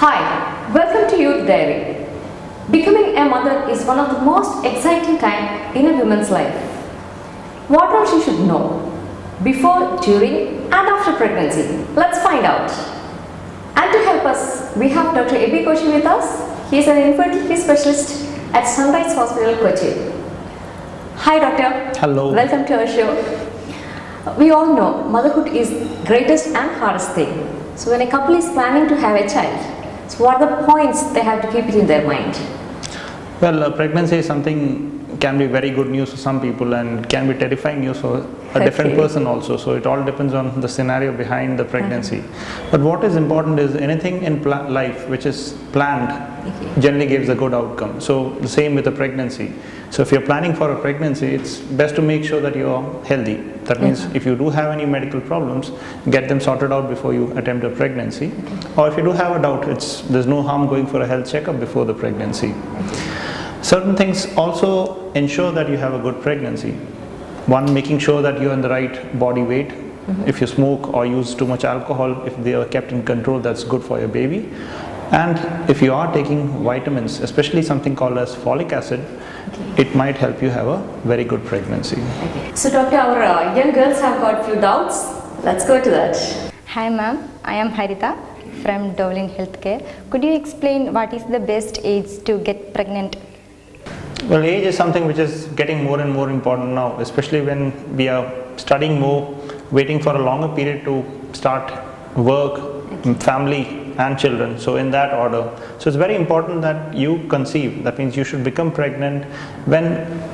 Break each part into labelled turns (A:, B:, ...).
A: Hi, welcome to Youth Diary. Becoming a mother is one of the most exciting times in a woman's life. What all she should know before, during and after pregnancy? Let's find out. And to help us, we have Dr. Aby Koshi with us. He is an infertility specialist at Sunrise Hospital Kochi. Hi doctor.
B: Hello.
A: Welcome to our show. We all know motherhood is greatest and hardest thing. So when a couple is planning to have a child, so what are the points they have to keep it in their mind?
B: Well, pregnancy is something can be very good news for some people and can be terrifying news for a different person also. So it all depends on the scenario behind the pregnancy. But what is important is anything in life which is planned generally gives a good outcome. So the same with the pregnancy. So if you're planning for a pregnancy, it's best to make sure that you're healthy. That means if you do have any medical problems, get them sorted out before you attempt a pregnancy. Or if you do have a doubt, there's no harm going for a health checkup before the pregnancy. Certain things also ensure that you have a good pregnancy. One, making sure that you're in the right body weight. If you smoke or use too much alcohol, if they are kept in control, that's good for your baby. And if you are taking vitamins, especially something called as folic acid, it might help you have a very good pregnancy.
A: So doctor, our young girls have got few doubts. Let's go to that.
C: Hi ma'am, I am Harita from Dublin Healthcare. Could you explain what is the best age to get pregnant?
B: Well, age is something which is getting more and more important now, especially when we are studying more, waiting for a longer period to start work, family and children, so in that order. So it's very important that you conceive. That means you should become pregnant when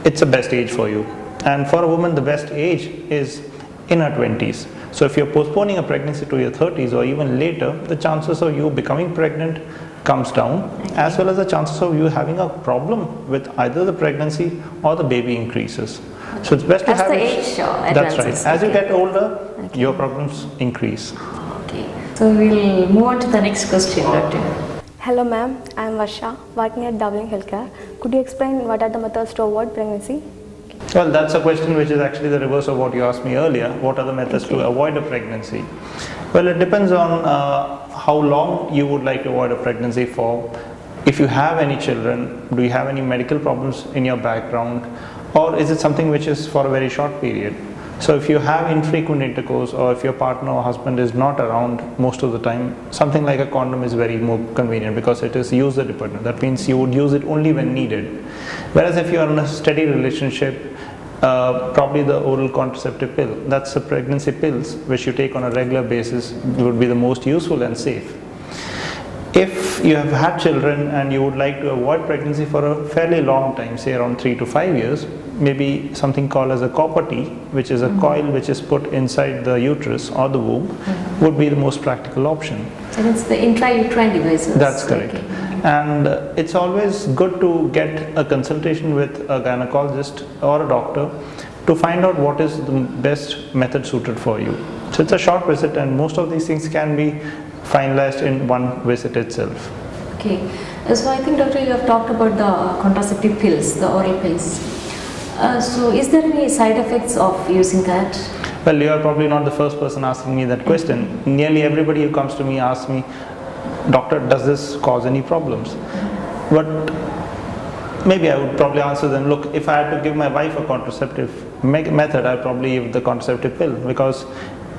B: it's the best age for you. And for a woman, the best age is in her 20s. So if you're postponing a pregnancy to your 30s or even later, the chances of you becoming pregnant comes down, as well as the chances of you having a problem with either the pregnancy or the baby increases. So it's best to have
A: the age
B: That's right. As you get older, your problems increase.
A: Okay. So we'll move on to the next question, doctor.
D: Hello ma'am, I am Varsha, working at Dublin Healthcare. Could you explain what are the methods to avoid pregnancy?
B: Well, that's a question which is actually the reverse of what you asked me earlier. What are the methods to avoid a pregnancy? Well, it depends on how long you would like to avoid a pregnancy for. If you have any children, do you have any medical problems in your background, or is it something which is for a very short period? So if you have infrequent intercourse, or if your partner or husband is not around most of the time, something like a condom is very more convenient because it is user dependent. That means you would use it only when needed. Whereas if you are in a steady relationship, probably the oral contraceptive pill, that's the pregnancy pills which you take on a regular basis, would be the most useful and safe. If you have had children and you would like to avoid pregnancy for a fairly long time, say around 3 to 5 years, maybe something called as a copper T, which is a coil which is put inside the uterus or the womb, would be the most practical option.
A: So it's the intrauterine devices.
B: That's correct. Okay. And it's always good to get a consultation with a gynecologist or a doctor to find out what is the best method suited for you. So it's a short visit, and most of these things can be finalized in one visit itself.
A: Okay. So I think doctor, you have talked about the contraceptive pills, the oral pills. So is there any side effects of using that?
B: Well, you are probably not the first person asking me that question. Nearly everybody who comes to me asks me, doctor, does this cause any problems? But maybe I would probably answer them, look, if I had to give my wife a contraceptive method, I'd probably give the contraceptive pill, because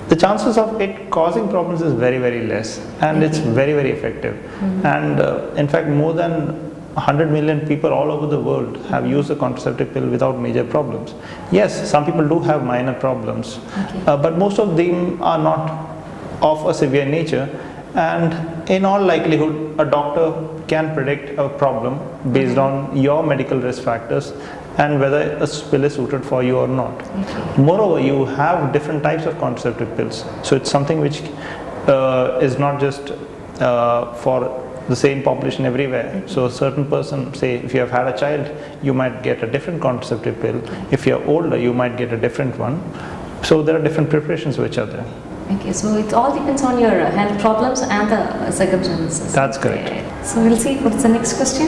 B: the chances of it causing problems is very, very less, and it's very, very effective. And in fact, more than 100 million people all over the world have used the contraceptive pill without major problems. Yes, some people do have minor problems, but most of them are not of a severe nature, and in all likelihood, a doctor can predict a problem based on your medical risk factors and whether a pill is suited for you or not. Moreover, you have different types of contraceptive pills, so it's something which is not just for the same population everywhere. So a certain person, say if you have had a child, you might get a different contraceptive pill. If you're older, you might get a different one. So there are different preparations which are there.
A: Okay, so it all depends on your health problems and the circumstances.
B: That's correct.
A: So we'll see what's the next question.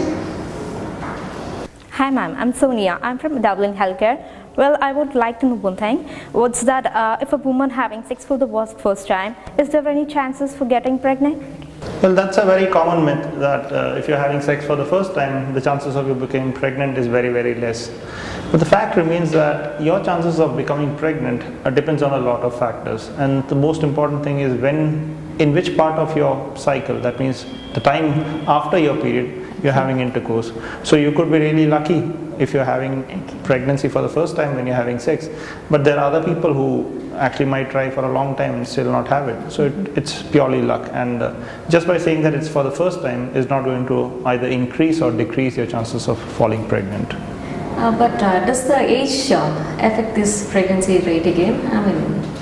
D: Hi ma'am, I'm Sonia. I'm from Dublin Healthcare. Well, I would like to know one thing. What's that if a woman having sex for the first time, is there any chances for getting pregnant?
B: Well, that's a very common myth that if you're having sex for the first time, the chances of you becoming pregnant is very, very less. But the fact remains that your chances of becoming pregnant depends on a lot of factors. And the most important thing is in which part of your cycle, that means the time after your period, you're having intercourse. So you could be really lucky if you're having pregnancy for the first time when you're having sex. But there are other people who actually might try for a long time and still not have it. So it's purely luck. And just by saying that it's for the first time is not going to either increase or decrease your chances of falling pregnant.
A: But does the age affect this pregnancy rate again?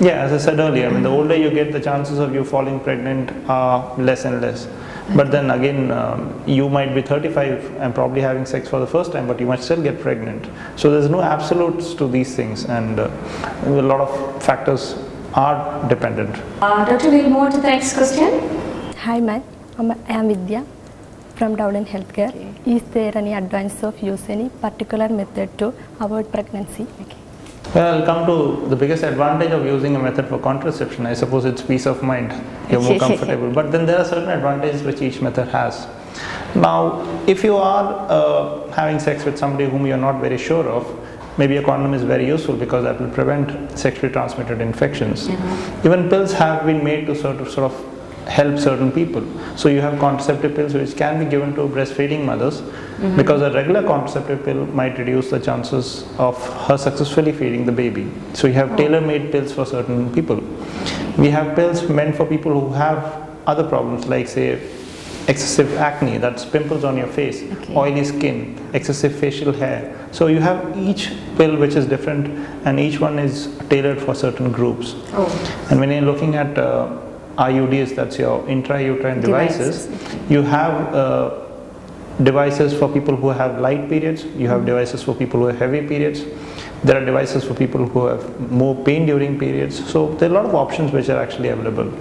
B: Yeah, as I said earlier, the older you get, the chances of you falling pregnant are less and less. But then again, you might be 35 and probably having sex for the first time, but you might still get pregnant. So there's no absolutes to these things, and a lot of factors are dependent.
A: Doctor, we'll move on to the next question.
D: Hi ma'am, I am Vidya from Dublin Healthcare. Is there any advantage of using any particular method to avoid pregnancy?
B: Well, I'll come to the biggest advantage of using a method for contraception. I suppose it's peace of mind. You're more comfortable. But then there are certain advantages which each method has. Now, if you are having sex with somebody whom you're not very sure of, maybe a condom is very useful because that will prevent sexually transmitted infections. Even pills have been made to sort of help certain people. So you have contraceptive pills which can be given to breastfeeding mothers because a regular contraceptive pill might reduce the chances of her successfully feeding the baby. So you have tailor-made pills for certain people. We have pills meant for people who have other problems like, say, excessive acne, that's pimples on your face, oily skin, excessive facial hair. So you have each pill which is different, and each one is tailored for certain groups. And when you're looking at IUDs, that's your intrauterine devices. You have devices for people who have light periods, you have devices for people who have heavy periods, there are devices for people who have more pain during periods. So there are a lot of options which are actually available.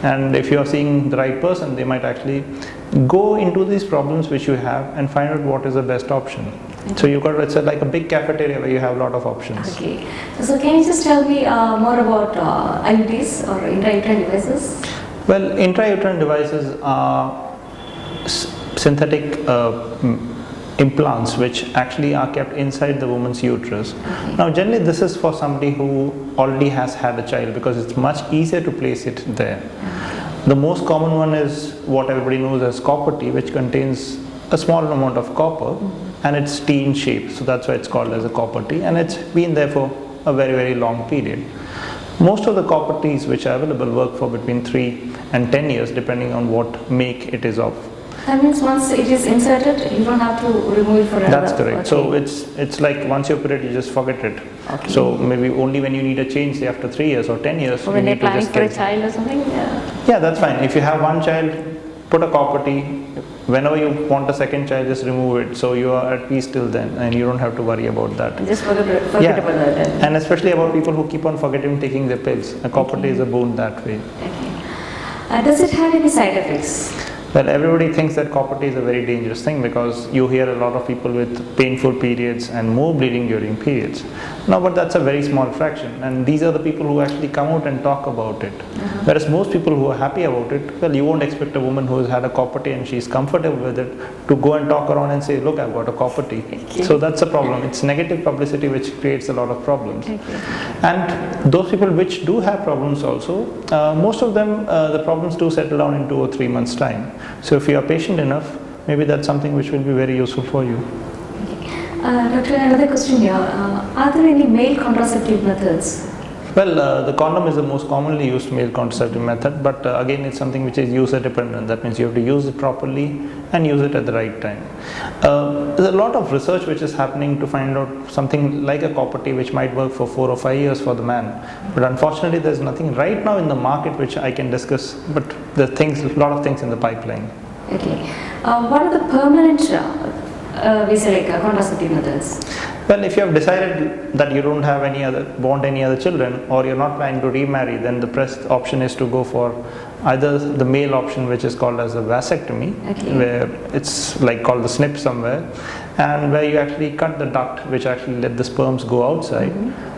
B: And if you are seeing the right person, they might actually go into these problems which you have and find out what is the best option. So you got, it's like a big cafeteria where you have a lot of options.
A: Okay. So can you just tell me more about IUDs or intrauterine devices?
B: Well, intrauterine devices are synthetic implants which actually are kept inside the woman's uterus. Now generally this is for somebody who already has had a child because it's much easier to place it there. The most common one is what everybody knows as copper T, which contains a small amount of copper and it's T in shape, so that's why it's called as a copper T, and it's been there for a very, very long period. Most of the copper Ts which are available work for between 3 and 10 years depending on what make it is of.
A: That means once it is inserted, you don't have to remove it for another.
B: That's correct. So it's like once you put it, you just forget it. So maybe only when you need a change, say after 3 years or 10 years,
A: or when they're planning for a child or something.
B: Yeah, that's fine. If you have one child, put a copper T. Whenever you want a second child, just remove it. So you are at peace till then, and you don't have to worry about that.
A: Just forget about that.
B: And especially about people who keep on forgetting taking their pills. A copper T is a boon that way.
A: Does it have any side effects?
B: Well, everybody thinks that copper T is a very dangerous thing because you hear a lot of people with painful periods and more bleeding during periods. No, but that's a very small fraction, and these are the people who actually come out and talk about it. Whereas most people who are happy about it, well, you won't expect a woman who has had a copper T and she's comfortable with it to go and talk around and say, look, I've got a copper T. So that's a problem. It's negative publicity which creates a lot of problems. And those people which do have problems also, most of them, the problems do settle down in 2 or 3 months' time. So if you are patient enough, maybe that's something which will be very useful for you.
A: Doctor, another question here. Are there any male contraceptive methods?
B: Well, the condom is the most commonly used male contraceptive method, but again it's something which is user dependent. That means you have to use it properly and use it at the right time. There's a lot of research which is happening to find out something like a copper T which might work for 4 or 5 years for the man. But unfortunately there's nothing right now in the market which I can discuss, but there's a lot of things in the pipeline.
A: Okay. What are the permanent contraceptive methods?
B: Well, if you have decided that you don't want any other children, or you're not planning to remarry, then the best option is to go for Either the male option, which is called as a vasectomy, where it's like called the snip somewhere, and where you actually cut the duct which actually let the sperms go outside,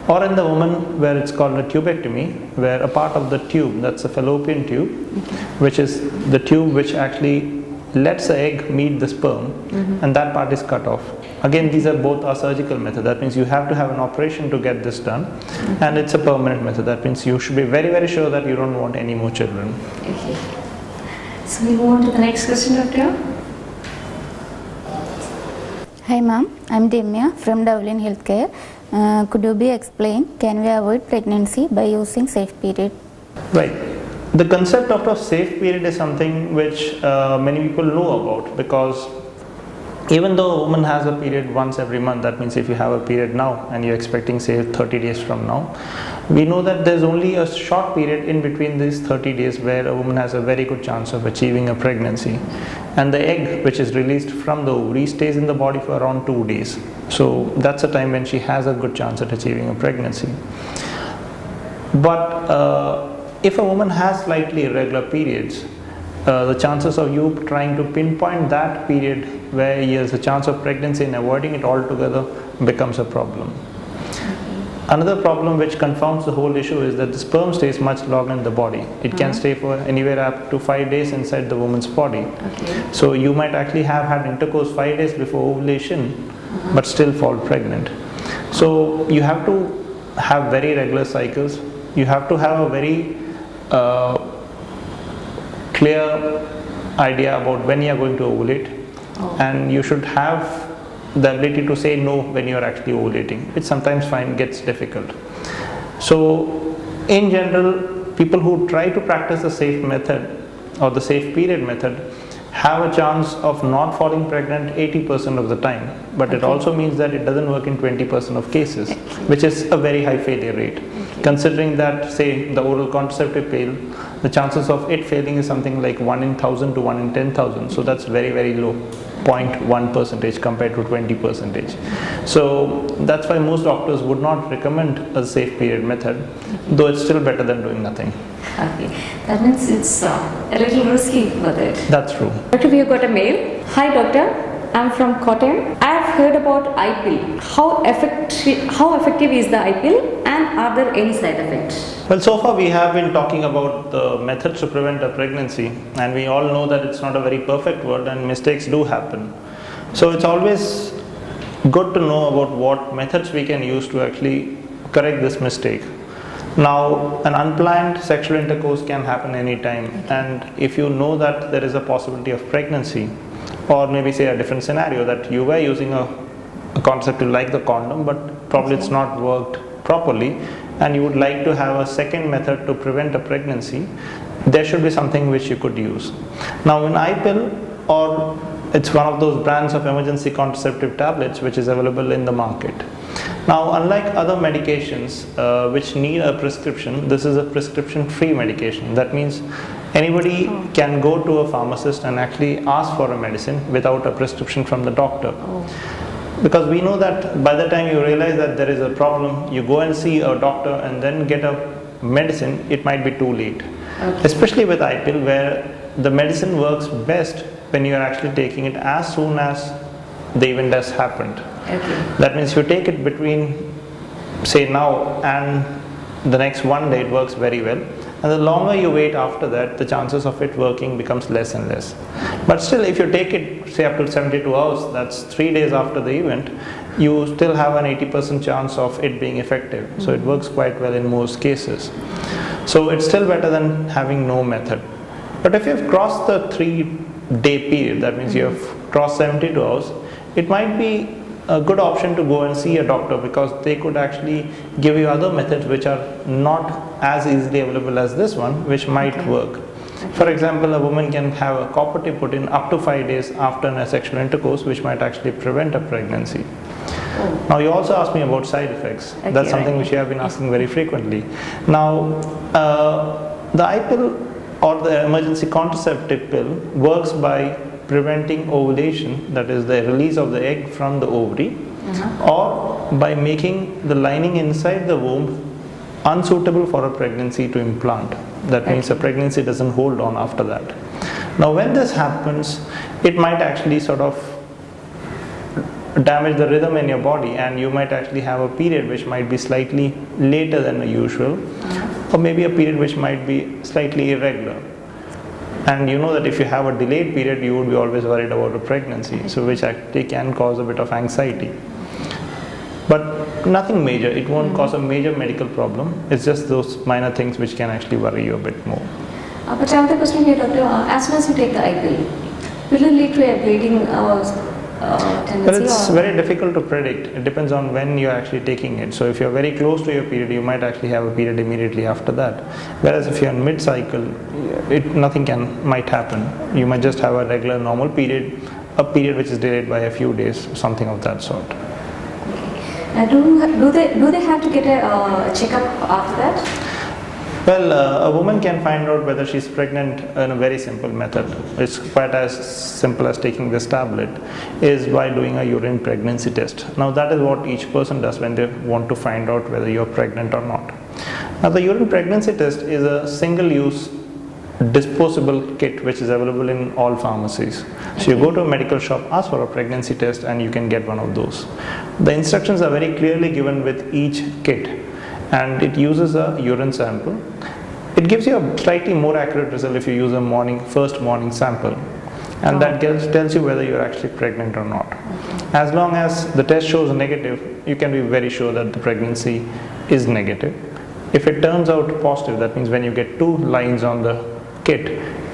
B: or in the woman where it's called a tubectomy, where a part of the tube, that's a fallopian tube, which is the tube which actually lets the egg meet the sperm, and that part is cut off. Again, these are both a surgical method. That means you have to have an operation to get this done, and it's a permanent method. That means you should be very, very sure that you don't want any more children.
A: Okay. So we move on to the next question, Doctor.
E: Hi ma'am, I'm Demya from Dublin Healthcare. Could you be explain, can we avoid pregnancy by using safe period?
B: Right. The concept of a safe period is something which many people know about, because even though a woman has a period once every month, that means if you have a period now and you're expecting say 30 days from now, we know that there's only a short period in between these 30 days where a woman has a very good chance of achieving a pregnancy, and the egg which is released from the ovary stays in the body for around 2 days. So that's a time when she has a good chance at achieving a pregnancy. But if a woman has slightly irregular periods, the chances of you trying to pinpoint that period where there's a chance of pregnancy and avoiding it altogether becomes a problem. Another problem which confounds the whole issue is that the sperm stays much longer in the body. It can stay for anywhere up to 5 days inside the woman's body. So you might actually have had intercourse 5 days before ovulation, but still fall pregnant. So you have to have very regular cycles. You have to have a very clear idea about when you are going to ovulate, and you should have the ability to say no when you are actually ovulating, which sometimes gets difficult. So in general, people who try to practice the safe method or the safe period method have a chance of not falling pregnant 80% of the time, but it also means that it doesn't work in 20% of cases, which is a very high failure rate. Considering that, say, the oral contraceptive pill, the chances of it failing is something like 1 in 1000 to 1 in 10,000. So that's very, very low, 0.1% compared to 20%. So that's why most doctors would not recommend a safe period method, though it's still better than doing nothing.
A: Okay, that means it's a little risky with it.
B: That's true.
A: Doctor, we have got a mail. Hi doctor, I'm from Kochi. I have heard about IPIL. How effective is the IPIL, and are there any side effects?
B: Well, so far we have been talking about the methods to prevent a pregnancy, and we all know that it's not a very perfect world and mistakes do happen. So it's always good to know about what methods we can use to actually correct this mistake. Now, an unplanned sexual intercourse can happen anytime, and if you know that there is a possibility of pregnancy, or maybe say a different scenario that you were using a contraceptive like the condom, but probably it's not worked properly, and you would like to have a second method to prevent a pregnancy, there should be something which you could use. Now in IPIL, or it's one of those brands of emergency contraceptive tablets which is available in the market. Now, unlike other medications which need a prescription, this is a prescription-free medication. That means anybody can go to a pharmacist and actually ask for a medicine without a prescription from the doctor. Because we know that by the time you realize that there is a problem, you go and see a doctor and then get a medicine, it might be too late. Especially with IPIL, where the medicine works best when you are actually taking it as soon as the event has happened. That means you take it between, say, now and the next one day, it works very well. And the longer you wait after that, the chances of it working becomes less and less. But still, if you take it, say, up to 72 hours, that's 3 days after the event, you still have an 80% chance of it being effective. So it works quite well in most cases. So it's still better than having no method. But if you've crossed the 3-day period, that means you have crossed 72 hours, it might be a good option to go and see a doctor, because they could actually give you other methods which are not as easily available as this one, which might work. For example, a woman can have a copper tip put in up to 5 days after a sexual intercourse, which might actually prevent a pregnancy. Now, you also asked me about side effects. That's something which you have been asking very frequently. Now, the IPIL, or the emergency contraceptive pill, works by preventing ovulation, that is the release of the egg from the ovary, or by making the lining inside the womb unsuitable for a pregnancy to implant. That means the pregnancy doesn't hold on after that. Now when this happens, it might actually sort of damage the rhythm in your body, and you might actually have a period which might be slightly later than the usual, or maybe a period which might be slightly irregular. And you know that if you have a delayed period, you would be always worried about a pregnancy, so which actually can cause a bit of anxiety. But nothing major, it won't cause a major medical problem. It's just those minor things which can actually worry you a bit more.
A: But I have the question here, doctor. As soon as you take the pill, will it lead to a bleeding tendency?
B: Well, it's very difficult to predict. It depends on when you're actually taking it. So if you're very close to your period, you might actually have a period immediately after that. Whereas if you're in mid-cycle, nothing might happen. You might just have a regular normal period, a period which is delayed by a few days, something of that sort.
A: Do they have to get a checkup after that?
B: Well, a woman can find out whether she's pregnant in a very simple method. It's quite as simple as taking this tablet, is by doing a urine pregnancy test. Now that is what each person does when they want to find out whether you're pregnant or not. Now the urine pregnancy test is a single-use disposable kit which is available in all pharmacies. So you go to a medical shop, ask for a pregnancy test, and you can get one of those. The instructions are very clearly given with each kit, and it uses a urine sample. It gives you a slightly more accurate result if you use a first morning sample, and that tells you whether you're actually pregnant or not. As long as the test shows negative, you can be very sure that the pregnancy is negative. If it turns out positive, that means when you get 2 lines on the kit,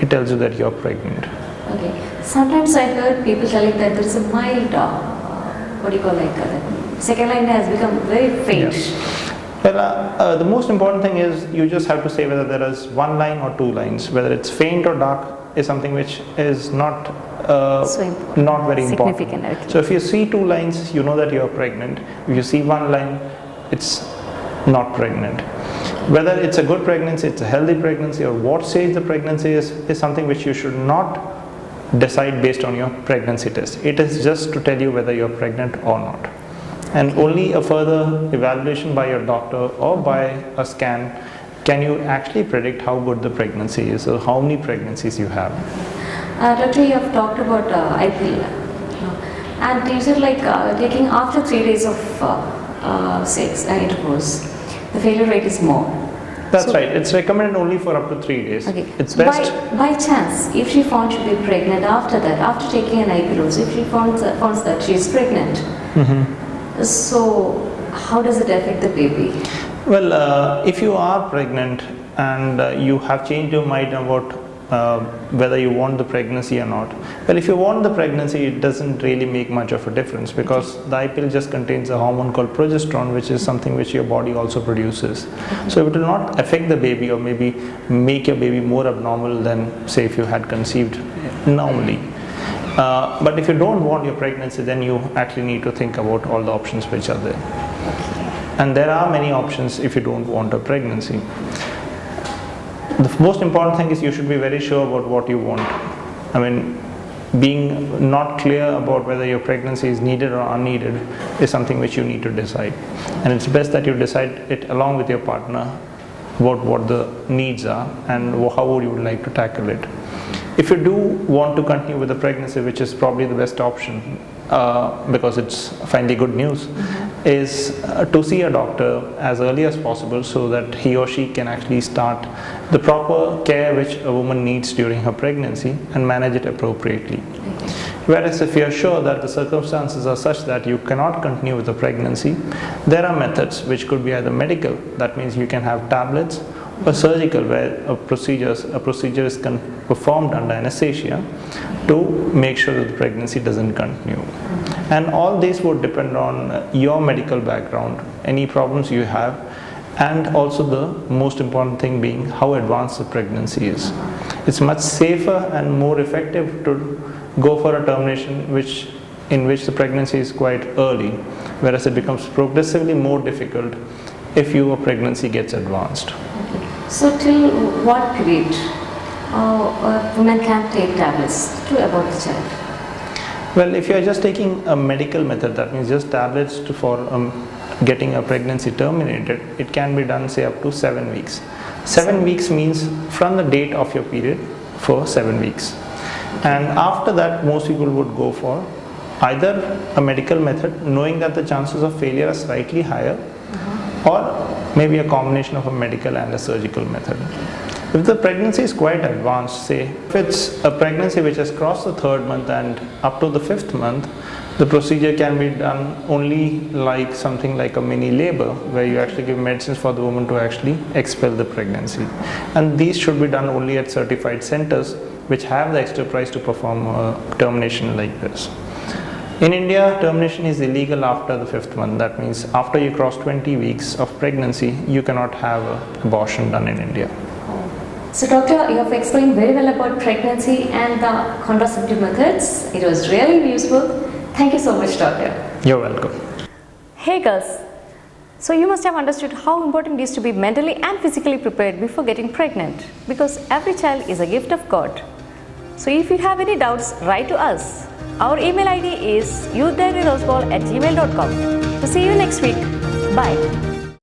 B: it tells you that you're pregnant.
A: Okay. Sometimes I heard people telling that there is a mild, second line has become very faint.
B: Yeah. Well, the most important thing is you just have to say whether there is 1 line or 2 lines. Whether it's faint or dark is something which is not very important.
A: Okay.
B: So if you see 2 lines, you know that you are pregnant. If you see 1 line, it's not pregnant. Whether it's a good pregnancy, it's a healthy pregnancy, or what stage the pregnancy is something which you should not decide based on your pregnancy test. It is just to tell you whether you're pregnant or not. And only a further evaluation by your doctor or by a scan can you actually predict how good the pregnancy is or how many pregnancies you have.
A: Doctor, you have talked about IPL, and you said taking after 3 days of sex intercourse, the failure rate is more.
B: That's right. It's recommended only for up to 3 days.
A: Okay.
B: It's best.
A: By chance, if she found to be pregnant after that, after taking an IPL, if she finds that she is pregnant, so how does it affect the baby?
B: Well, if you are pregnant and you have changed your mind about whether you want the pregnancy or not. Well, if you want the pregnancy, it doesn't really make much of a difference, because the IPL just contains a hormone called progesterone, which is something which your body also produces. So it will not affect the baby or maybe make your baby more abnormal than, say, if you had conceived normally. But if you don't want your pregnancy, then you actually need to think about all the options which are there. And there are many options if you don't want a pregnancy. The most important thing is you should be very sure about what you want. I mean, being not clear about whether your pregnancy is needed or unneeded is something which you need to decide. And it's best that you decide it along with your partner about what the needs are and how you would like to tackle it. If you do want to continue with the pregnancy, which is probably the best option, because it's finally good news, is to see a doctor as early as possible so that he or she can actually start the proper care which a woman needs during her pregnancy and manage it appropriately. Whereas if you are sure that the circumstances are such that you cannot continue with the pregnancy, there are methods which could be either medical, that means you can have tablets, or surgical, where a procedure is performed under anesthesia to make sure that the pregnancy doesn't continue. And all this would depend on your medical background, any problems you have, and also the most important thing being how advanced the pregnancy is. It's much safer and more effective to go for a termination in which the pregnancy is quite early, whereas it becomes progressively more difficult if your pregnancy gets advanced.
A: So till what period a woman can take tablets to abort the child?
B: Well, if you are just taking a medical method, that means just tablets for getting a pregnancy terminated, it can be done, say, up to 7 weeks. 7 weeks means from the date of your period for 7 weeks. And after that, most people would go for either a medical method, knowing that the chances of failure are slightly higher, or maybe a combination of a medical and a surgical method. If the pregnancy is quite advanced, say if it's a pregnancy which has crossed the 3rd month and up to the 5th month, the procedure can be done only like something like a mini labor, where you actually give medicines for the woman to actually expel the pregnancy. And these should be done only at certified centers which have the extra price to perform a termination like this. In India, termination is illegal after the 5th month. That means after you cross 20 weeks of pregnancy, you cannot have an abortion done in India.
A: So doctor, you have explained very well about pregnancy and the contraceptive methods. It was really useful. Thank you so much, doctor.
B: You're welcome.
A: Hey girls, so you must have understood how important it is to be mentally and physically prepared before getting pregnant, because every child is a gift of God. So if you have any doubts, write to us. Our email ID is youthdiaryrosebowl@gmail.com. So see you next week. Bye.